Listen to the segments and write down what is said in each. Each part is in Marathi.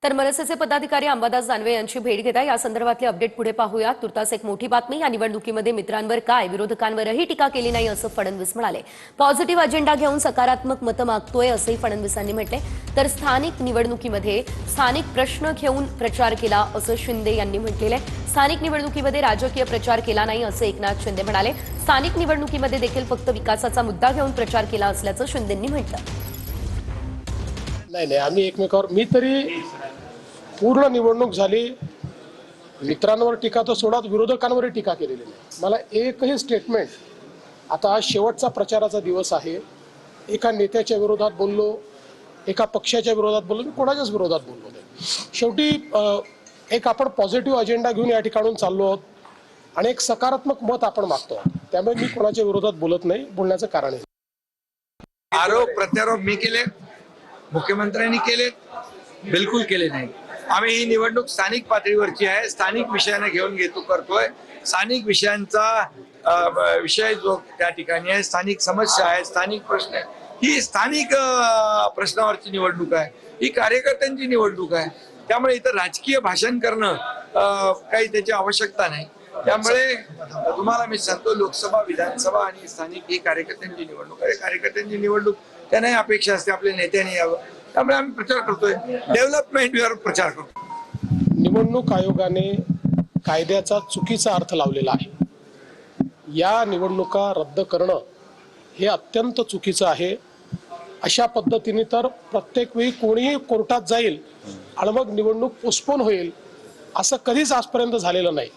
तर मनसेचे पदाधिकारी अंबादास दानवे यांची भेट घेता या संदर्भातले अपडेट पुढे पाहूया। तुर्तास एक मोठी बातमी, या निवडणुकीमध्ये मित्रांवर काय विरोधकांवरही टीका केली नाही असं फडणवीस म्हणाले। पॉझिटिव्ह अजेंडा घेऊन सकारात्मक मतं मागतोय असंही फडणवीसांनी म्हटले। तर स्थानिक निवडणुकीमध्ये स्थानिक प्रश्न घेऊन प्रचार केला असं शिंदे यांनी म्हटलेलं आहे। स्थानिक निवडणुकीमध्ये राजकीय प्रचार केला नाही असं एकनाथ शिंदे म्हणाले। स्थानिक निवडणुकीमध्ये देखील फक्त विकासाचा मुद्दा घेऊन प्रचार केला असल्याचं शिंदेंनी म्हटलं। नाही, आम्ही एकमेकावर, मी तरी पूर्ण निवडणूक झाली, मित्रांवर टीका तर सोडा, विरोधकांवर टीका केलेली नाही। मला एकही स्टेटमेंट, आता आज शेवटचा प्रचाराचा दिवस आहे, एका नेत्याच्या विरोधात बोललो, एका पक्षाच्या विरोधात बोललो, मी कोणाच्याच विरोधात बोललो नाही। शेवटी एक आपण पॉझिटिव्ह अजेंडा घेऊन या ठिकाणून चाललो आहोत आणि एक सकारात्मक मत आपण मागतो आहोत, त्यामुळे मी कोणाच्या विरोधात बोलत नाही, बोलण्याचं कारण आहे। आरोप प्रत्यारोप मी केले, मुख्यमंत्र्यांनी केले, बिलकुल केले नाही। आम्ही ही निवडणूक स्थानिक पातळीवरची आहे, स्थानिक विषयाने घेऊन करतोय। स्थानिक विषयांचा विषय जो त्या ठिकाणी आहे, स्थानिक समस्या आहे, स्थानिक प्रश्न आहे, ही स्थानिक प्रश्नावरची निवडणूक आहे, ही कार्यकर्त्यांची निवडणूक आहे। त्यामुळे इथं राजकीय भाषण करणं काही त्याची आवश्यकता नाही। त्यामुळे तुम्हाला मी सांगतो, लोकसभा, विधानसभा आणि स्थानिक ही कार्यकर्त्यांची निवडणूक आहे। कार्यकर्त्यांची निवडणूक त्यांनाही अपेक्षा असते आपल्या नेत्यांनी यावं, त्यामुळे आम्ही प्रचार करतोय, डेव्हलपमेंटवर प्रचार करतो। निवडणूक आयोगाने कायद्याचा चुकीचा अर्थ लावलेला आहे। या निवडणुका रद्द करणं हे अत्यंत चुकीचं आहे। अशा पद्धतीने तर प्रत्येक वेळी कोणीही कोर्टात जाईल आणि मग निवडणूक पोस्टपोन होईल, असं कधीच आजपर्यंत झालेलं नाही।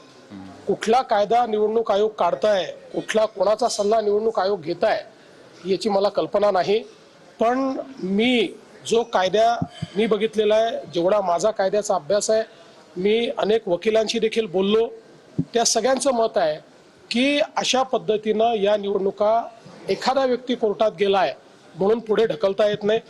कुठला कायदा निवडणूक आयोग काढताय, कुठला कोणाचा सल्ला निवडणूक आयोग घेताय याची मला कल्पना नाही। पण जो कायदा मी बघितलेला आहे, जेवढा माझा कायद्याचा अभ्यास आहे, मी अनेक वकिलांशी देखील बोललो, त्या सगळ्यांचं मत आहे की अशा पद्धतीनं या निवडणुका एखादा व्यक्ती कोर्टात गेलाय म्हणून पुढे ढकलता येत नाही।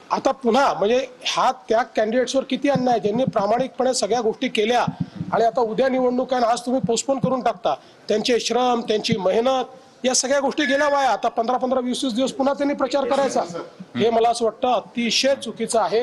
आता पुन्हा म्हणजे हा त्या कॅन्डिडेट्सवर किती अन्याय, ज्यांनी प्रामाणिकपणे सगळ्या गोष्टी केल्या आणि आता उद्या निवडणूक आहे आज तुम्ही पोस्टपोन करून टाकता, त्यांचे श्रम, त्यांची मेहनत, या सगळ्या गोष्टी गेल्या वाया। आता 15-15, 20-20 दिवस पुन्हा त्यांनी प्रचार करायचा, हे मला असं वाटतं अतिशय चुकीचं आहे।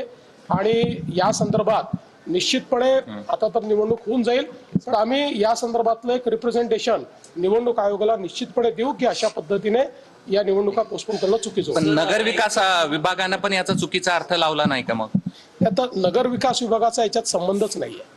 आणि या संदर्भात निश्चितपणे आता तर निवडणूक होऊन जाईल, पण आम्ही या संदर्भातलं एक रिप्रेझेंटेशन निवडणूक आयोगाला निश्चितपणे देऊ की अशा पद्धतीने या निवडणुका पोस्टपोन करणं चुकीचं पण नगर विकास विभागानं पण याचा चुकीचा अर्थ लावला नाही का? मग आता नगर विकास विभागाचा याच्यात संबंधच नाहीये।